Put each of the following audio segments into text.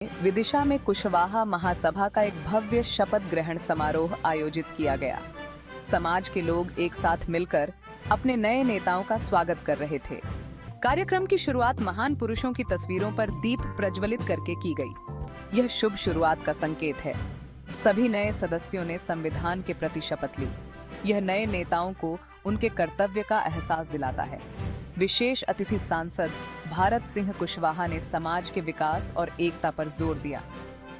विदिशा में कुशवाहा महासभा का एक भव्य शपथ ग्रहण समारोह आयोजित किया गया। समाज के लोग एक साथ मिलकर अपने नए नेताओं का स्वागत कर रहे थे। कार्यक्रम की शुरुआत महान पुरुषों की तस्वीरों पर दीप प्रज्वलित करके की गई। यह शुभ शुरुआत का संकेत है। सभी नए सदस्यों ने संविधान के प्रति शपथ ली। यह नए नेताओं को उनके कर्तव्य का एहसास दिलाता है। विशेष अतिथि सांसद भारत सिंह कुशवाहा ने समाज के विकास और एकता पर जोर दिया।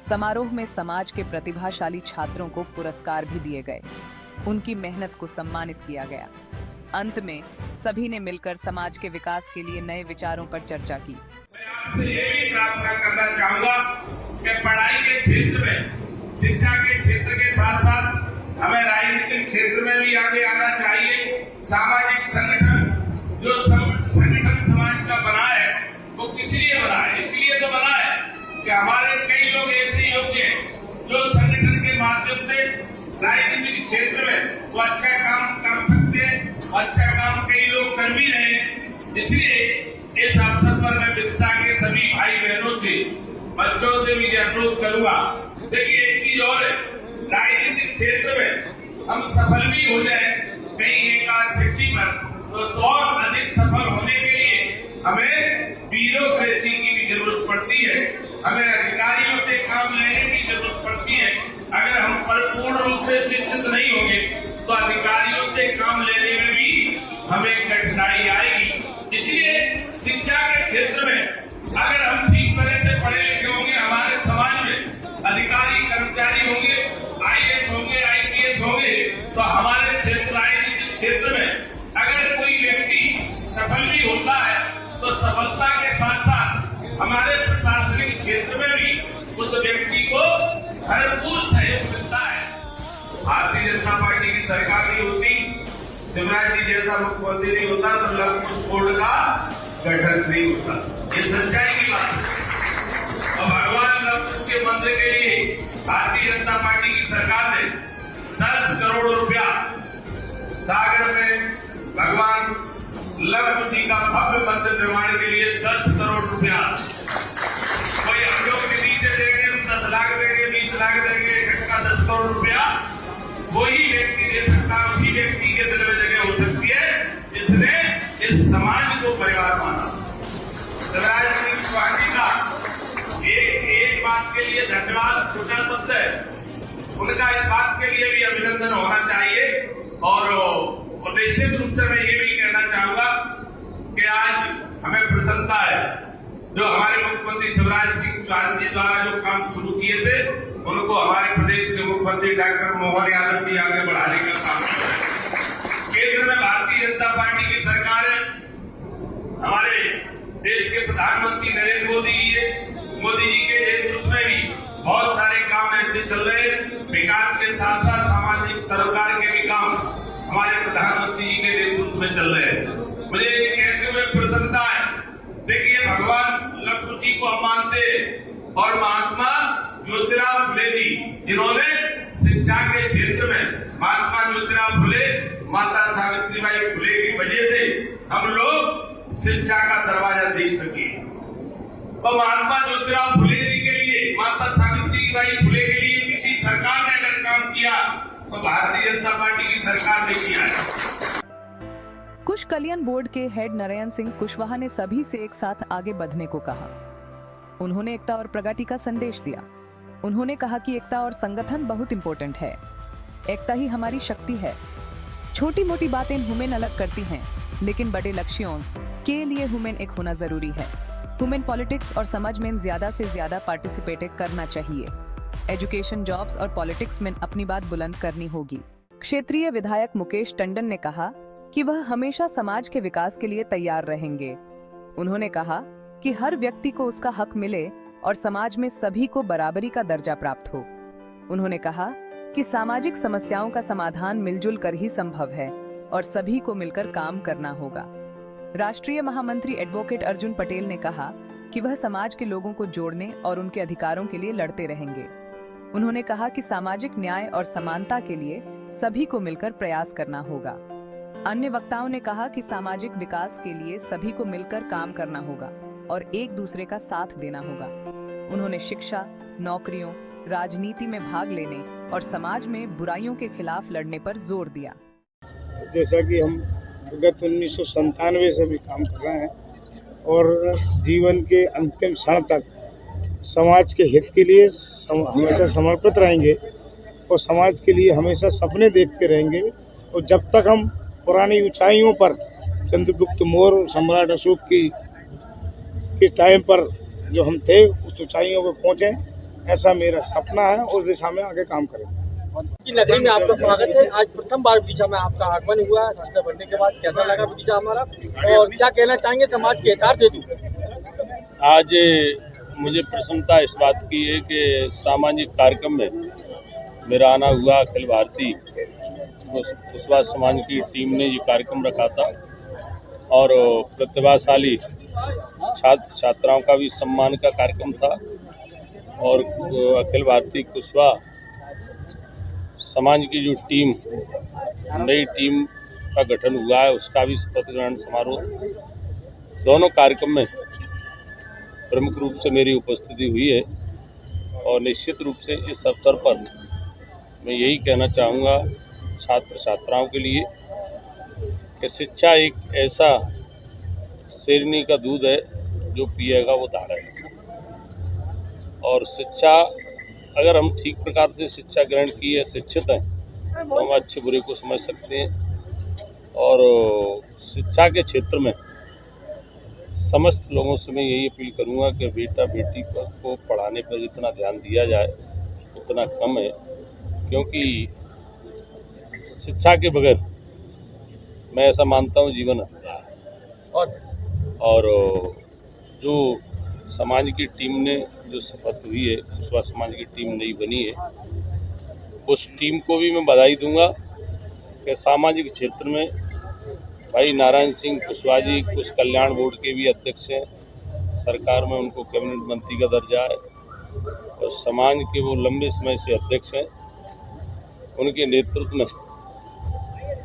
समारोह में समाज के प्रतिभाशाली छात्रों को पुरस्कार भी दिए गए। उनकी मेहनत को सम्मानित किया गया। अंत में सभी ने मिलकर समाज के विकास के लिए नए विचारों पर चर्चा की। मैं आपसे ये भी प्रार्थना करना चाहूंगा कि पढ़ाई के क्षेत्र में, शिक्षा के क्षेत्र के साथ साथ हमें राजनीतिक क्षेत्र में भी आगे आना चाहिए। सामाजिक संगठन जो संगठन समाज का बना है वो किस लिए बना है? इसलिए तो बना है कि हमारे कई लोग ऐसे योग्य हैं जो संगठन के माध्यम से राजनीतिक क्षेत्र में वो अच्छा काम कर सकते हैं। अच्छा काम कई लोग कर भी रहे हैं। इसलिए इस अवसर पर मैं विदिशा के सभी भाई बहनों से, बच्चों से भी अनुरोध करूंगा। देखिए एक चीज और है, राजनीतिक क्षेत्र में हम सफल भी हो जाए कहीं एक आध सिद्धि पर, तो और अधिक सफल होने के लिए हमें ब्यूरोक्रेसी की भी जरूरत पड़ती है। हमें अधिकारियों से काम लेने की जरूरत पड़ती है। अगर हम परिपूर्ण रूप से शिक्षित नहीं होंगे तो अधिकारियों से काम लेने में भी हमें कठिनाई आएगी। इसलिए शिक्षा के क्षेत्र में अगर हम ठीक तरह से पढ़े लिखे होंगे, हमारे समाज में अधिकारी कर्मचारी होंगे, IAS होंगे, IPS होंगे, तो हमारे क्षेत्र राजनीतिक क्षेत्र में अगर कोई व्यक्ति सफल भी होता है तो सफलता के साथ साथ हमारे प्रशासनिक क्षेत्र में भी उस व्यक्ति को भरपूर सहयोग मिलता है। भारतीय जनता पार्टी की सरकार नहीं होती, शिवराज जी जैसा मुख्यमंत्री नहीं होता तो लखनऊ बोर्ड का गठन नहीं होता। ये सच्चाई की बात है। और भगवान लक्ष्मण के मंदिर के लिए भारतीय जनता पार्टी की सरकार ने 10 करोड़ रुपया सागर में भगवान लक्ष्मण जी का भव्य मंदिर निर्माण के लिए 10 करोड़ रुपया, कोई हम लोग के नीचे देंगे, 10 लाख देंगे, 20 लाख देंगे, इकट्ठा 10 करोड़ रुपया वही व्यक्ति दे सकता है। उसी व्यक्ति के दिल में जगह हो सकती है जिसने इस समाज को परिवार माना। शिवराज सिंह चौहान जी का एक बात के लिए धन्यवाद, छोटा शब्द है, उनका इस बात के लिए भी अभिनंदन होना चाहिए। और निश्चित रूप से मैं ये भी कहना चाहूंगा कि आज हमें प्रसन्नता है जो हमारे मुख्यमंत्री शिवराज सिंह चौहान जी द्वारा जो काम शुरू किए थे उनको हमारे प्रदेश के मुख्यमंत्री डॉक्टर मोहन यादव जी आगे बढ़ाने का काम कर रहे हैं। केंद्र में भारतीय जनता पार्टी की सरकार है। हमारे देश के प्रधानमंत्री नरेंद्र मोदी जी के नेतृत्व में भी बहुत सारे काम ऐसे चल रहे हैं। विकास के साथ साथ सामाजिक सरोकार के भी काम हमारे प्रधानमंत्री जी के नेतृत्व में चल रहे हैं। मुझे ये कहते हुए प्रसन्नता है। देखिए भगवान लक्ष्मण जी को हम मानते और महात्मा ज्योतिराव फुले जी, जिन्होंने शिक्षा के क्षेत्र में महात्मा ज्योतिराव फुले, माता सावित्रीबाई फुले की वजह से हम लोग शिक्षा का दरवाजा देख सके। और महात्मा ज्योतिराव फुले जी के लिए, माता सावित्रीबाई फुले के लिए किसी सरकार ने अगर काम किया तो भारतीय जनता पार्टी की सरकार ने किया है। कुश कल्याण बोर्ड के हेड नारायण सिंह कुशवाहा ने सभी से एक साथ आगे बढ़ने को कहा। उन्होंने एकता और प्रगति का संदेश दिया। उन्होंने कहा कि एकता और संगठन बहुत इंपॉर्टेंट है। एकता ही हमारी शक्ति है। छोटी मोटी बातें वुमेन अलग करती हैं, लेकिन बड़े लक्ष्यों के लिए वुमेन एक होना जरूरी है। वुमेन पॉलिटिक्स और समाज में ज्यादा से ज्यादा पार्टिसिपेट करना चाहिए। एजुकेशन, जॉब्स और पॉलिटिक्स में अपनी बात बुलंद करनी होगी। क्षेत्रीय विधायक मुकेश टंडन ने कहा कि वह हमेशा समाज के विकास के लिए तैयार रहेंगे। उन्होंने कहा कि हर व्यक्ति को उसका हक मिले और समाज में सभी को बराबरी का दर्जा प्राप्त हो। उन्होंने कहा कि सामाजिक समस्याओं का समाधान मिलजुल कर ही संभव है और सभी को मिलकर काम करना होगा। राष्ट्रीय महामंत्री एडवोकेट अर्जुन पटेल ने कहा कि वह समाज के लोगों को जोड़ने और उनके अधिकारों के लिए लड़ते रहेंगे। उन्होंने कहा कि सामाजिक न्याय और समानता के लिए सभी को मिलकर प्रयास करना होगा। अन्य वक्ताओं ने कहा कि सामाजिक विकास के लिए सभी को मिलकर काम करना होगा और एक दूसरे का साथ देना होगा। उन्होंने शिक्षा, नौकरियों, राजनीति में भाग लेने और समाज में बुराइयों के खिलाफ लड़ने पर जोर दिया। जैसा कि हम विगत 1997 से भी काम कर रहे हैं और जीवन के अंतिम क्षण तक समाज के हित के लिए हमेशा समर्पित रहेंगे और समाज के लिए हमेशा सपने देखते रहेंगे। और जब तक हम पुरानी ऊंचाइयों पर चंद्रगुप्त मौर्य और सम्राट अशोक की टाइम पर जो हम थे उस ऊंचाइयों पर पहुँचे, ऐसा मेरा सपना है। उस दिशा में आगे काम करेंगे। की नगरी में आपका स्वागत है। आज प्रथम बार विदिशा में आपका आगमन हुआ है। सांसद बनने के बाद कैसा लगा विदिशा हमारा, और क्या कहना चाहेंगे समाज के हितार्थ हेतु? आज मुझे प्रसन्नता इस बात की है कि सामाजिक कार्यक्रम में मेरा आना हुआ। अखिल भारतीय कुशवाहा समाज की टीम ने ये कार्यक्रम रखा था और प्रतिभाशाली छात्र छात्राओं का भी सम्मान का कार्यक्रम था और अखिल भारतीय कुशवाहा समाज की जो टीम, नई टीम का गठन हुआ है, उसका भी शपथ ग्रहण समारोह, दोनों कार्यक्रम में प्रमुख रूप से मेरी उपस्थिति हुई है। और निश्चित रूप से इस अवसर पर मैं यही कहना चाहूँगा छात्र छात्राओं के लिए कि शिक्षा एक ऐसा शेरनी का दूध है जो पिएगा वो धाड़ेगा। और शिक्षा, अगर हम ठीक प्रकार से शिक्षा ग्रहण की है, शिक्षित हैं, तो हम अच्छे बुरे को समझ सकते हैं। और शिक्षा के क्षेत्र में समस्त लोगों से मैं यही अपील करूंगा कि बेटा बेटी को पढ़ाने पर जितना ध्यान दिया जाए उतना कम है, क्योंकि शिक्षा के बगैर मैं ऐसा मानता हूँ जीवन अंधा है। और जो समाज की टीम ने जो शपथ हुई है, कुशवाहा समाज की टीम नई बनी है, उस टीम को भी मैं बधाई दूंगा कि सामाजिक क्षेत्र में भाई नारायण सिंह कुशवाहा जी कुछ कल्याण बोर्ड के भी अध्यक्ष हैं, सरकार में उनको कैबिनेट मंत्री का दर्जा है और समाज के वो लंबे समय से अध्यक्ष हैं। उनके नेतृत्व में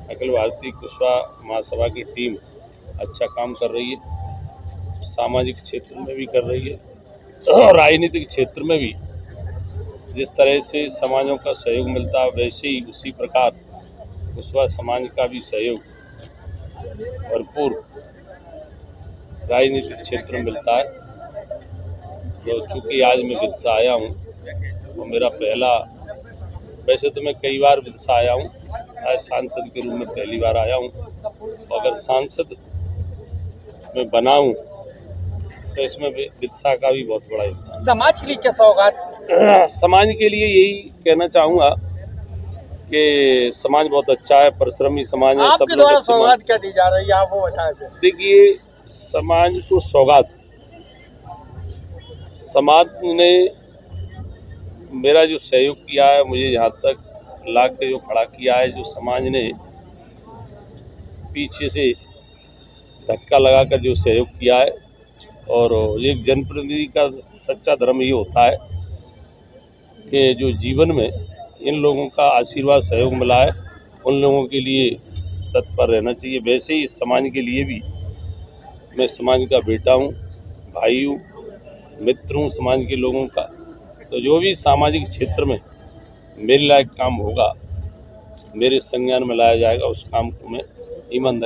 अखिल भारतीय कुशवाहा महासभा की टीम अच्छा काम कर रही है, सामाजिक क्षेत्र में भी कर रही है और राजनीतिक क्षेत्र में भी जिस तरह से समाजों का सहयोग मिलता है, वैसे ही उसी प्रकार कुशवाहा समाज का भी सहयोग भरपूर राजनीतिक क्षेत्र में मिलता है। तो चूँकि आज मैं विदिशा आया हूँ और मेरा पहला, वैसे तो मैं कई बार विदिशा आया हूँ, आज सांसद के रूप में पहली बार आया हूँ। अगर सांसद में बना हूँ तो इसमें विदिशा का भी बहुत बड़ा योगदान। समाज के लिए क्या सौगात? समाज के लिए यही कहना चाहूँगा कि समाज बहुत अच्छा है, परिश्रमी समाज है। आपके द्वारा सौगात क्या दी जा रही है, आप वो बताएं। देखिए, समाज को सौगात, समाज ने मेरा जो सहयोग किया है, मुझे यहाँ तक ला के जो खड़ा किया है, जो समाज ने पीछे से धक्का लगाकर जो सहयोग किया है, और एक जनप्रतिनिधि का सच्चा धर्म ये होता है कि जो जीवन में इन लोगों का आशीर्वाद सहयोग मिला है, उन लोगों के लिए तत्पर रहना चाहिए। वैसे ही इस समाज के लिए भी मैं समाज का बेटा हूँ, भाई हूँ, मित्र हूँ समाज के लोगों का। तो जो भी सामाजिक क्षेत्र में मेरे लायक काम होगा, मेरे संज्ञान में लाया जाएगा, उस काम को मैं ईमानदारी